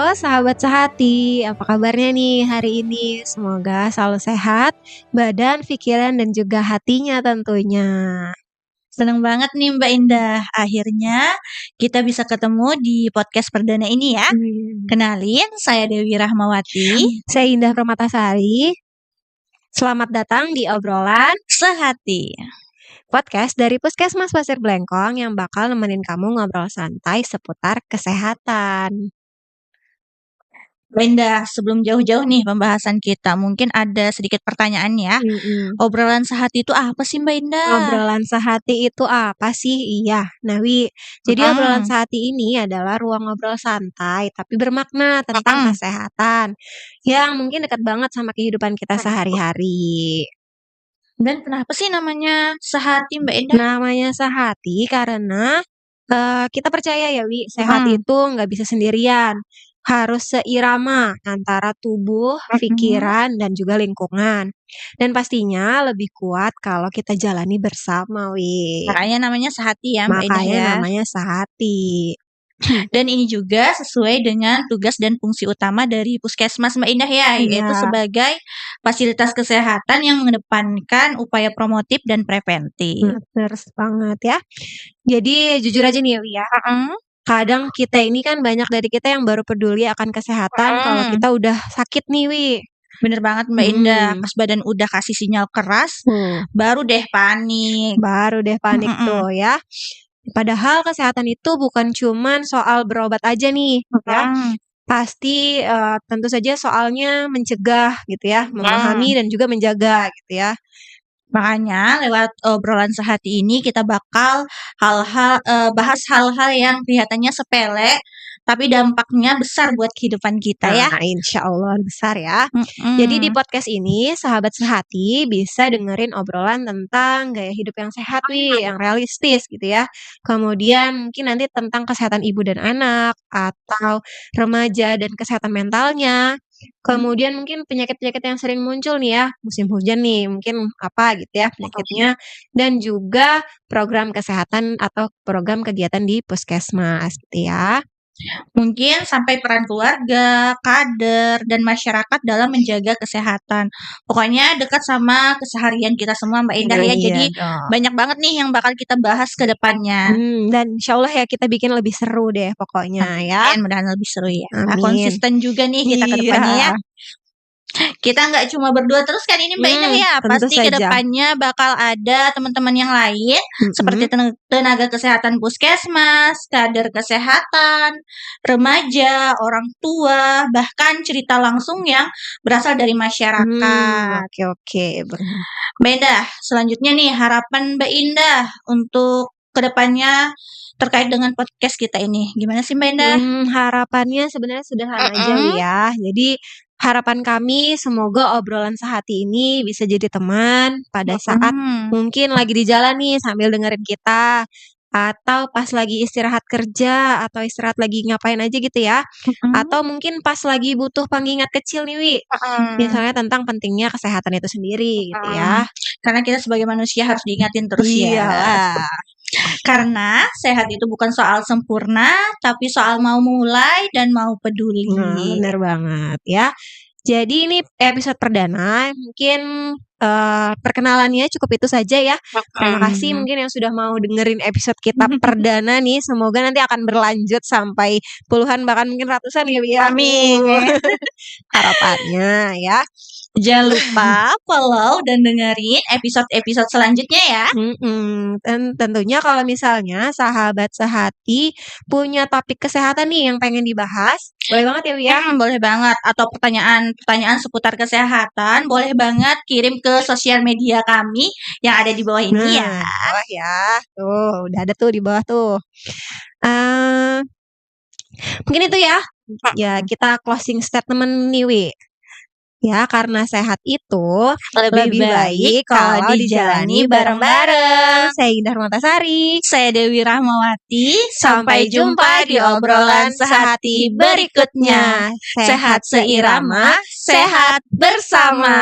Halo sahabat sehati, apa kabarnya nih hari ini? Semoga selalu sehat, badan, pikiran, dan juga hatinya tentunya. Seneng banget nih Mbak Indah, akhirnya kita bisa ketemu di podcast perdana ini ya. Kenalin, saya Dewi Rahmawati, Saya Indah Permatasari. Selamat datang di obrolan sehati. podcast dari Puskesmas Pasir Blengkong yang bakal nemenin kamu ngobrol santai seputar kesehatan. Mbak Indah, sebelum jauh-jauh nih pembahasan kita, mungkin ada sedikit pertanyaan ya. Obrolan sehati itu apa sih Mbak Indah? Obrolan sehati itu apa sih? Iya, Nawi. Jadi obrolan sehati ini adalah ruang ngobrol santai tapi bermakna tentang kesehatan yang mungkin dekat banget sama kehidupan kita sehari-hari. Dan kenapa sih namanya sehati Mbak Indah? Namanya sehati karena kita percaya ya, Wi, sehat itu nggak bisa sendirian. Harus seirama antara tubuh, pikiran, dan juga lingkungan. Dan pastinya lebih kuat kalau kita jalani bersama, Wi. Makanya namanya sehati ya Mbak Indah Makanya ya. namanya sehati. Dan ini juga sesuai dengan tugas dan fungsi utama dari Puskesmas Mbak Indah ya, yaitu Iya. sebagai fasilitas kesehatan yang mengedepankan upaya promotif dan preventif. Bener banget ya. Jadi jujur aja nih ya, Wi, ya. Kadang kita ini kan banyak dari kita yang baru peduli akan kesehatan kalau kita udah sakit nih, Wi. Bener banget Mbak Indah, pas badan udah kasih sinyal keras, baru deh panik. Baru deh panik tuh ya. Padahal kesehatan itu bukan cuman soal berobat aja nih, ya. Pasti tentu saja soalnya mencegah gitu ya, memahami dan juga menjaga gitu ya. Makanya lewat obrolan sehati ini kita bakal bahas hal-hal yang kelihatannya sepele tapi dampaknya besar buat kehidupan kita ya. Nah, insya Allah besar ya. Jadi di podcast ini sahabat sehati bisa dengerin obrolan tentang gaya hidup yang sehat, Wi, yang realistis gitu ya. Kemudian mungkin nanti tentang kesehatan ibu dan anak atau remaja dan kesehatan mentalnya. Kemudian mungkin penyakit-penyakit yang sering muncul nih ya, musim hujan nih, mungkin apa gitu ya penyakitnya. Dan juga program kesehatan atau program kegiatan di puskesmas gitu ya. Mungkin sampai peran keluarga, kader, dan masyarakat dalam menjaga kesehatan. Pokoknya dekat sama keseharian kita semua Mbak Indah ya. Jadi banyak banget nih yang bakal kita bahas ke depannya. Dan insya Allah ya kita bikin lebih seru deh pokoknya ya. Mudah-mudahan lebih seru ya. Amin. Konsisten juga nih kita ke depannya ya. Kita nggak cuma berdua terus kan ini Mbak Indah ya. Pasti ke depannya bakal ada teman-teman yang lain seperti tenaga kesehatan puskesmas, kader kesehatan, remaja, orang tua, bahkan cerita langsung yang berasal dari masyarakat. Oke. Mbak Indah, selanjutnya nih harapan Mbak Indah untuk ke depannya terkait dengan podcast kita ini. Gimana sih Mbak Indah? Harapannya sebenarnya sederhana aja ya. Jadi harapan kami semoga obrolan sehati ini bisa jadi teman pada saat mungkin lagi di jalan nih sambil dengerin kita. Atau pas lagi istirahat kerja atau istirahat lagi ngapain aja gitu ya. Atau mungkin pas lagi butuh pengingat kecil nih, Wi. Misalnya tentang pentingnya kesehatan itu sendiri gitu ya. Karena kita sebagai manusia harus diingatin terus ya. Karena sehat itu bukan soal sempurna, tapi soal mau mulai dan mau peduli. Bener banget ya. Jadi ini episode perdana, mungkin perkenalannya cukup itu saja ya. Terima kasih mungkin yang sudah mau dengerin episode kita perdana nih. Semoga nanti akan berlanjut sampai puluhan bahkan mungkin ratusan ya. Amin. Harapannya ya. Jangan lupa follow dan dengerin episode-episode selanjutnya ya. Dan tentunya kalau misalnya sahabat sehati punya topik kesehatan nih yang pengen dibahas, boleh banget ya, Wi ya? Boleh banget. Atau pertanyaan seputar kesehatan, boleh banget kirim ke sosial media kami yang ada di bawah ini ya. Bawah ya. Tuh, udah ada tuh di bawah tuh. Mungkin itu ya. Ya, kita closing statement nih, Wi. Ya, karena sehat itu lebih baik kalau dijalani bareng-bareng. Saya Indah Permatasari. Saya Dewi Rahmawati. Sampai jumpa di obrolan sehati berikutnya. Sehat seirama, sehat bersama.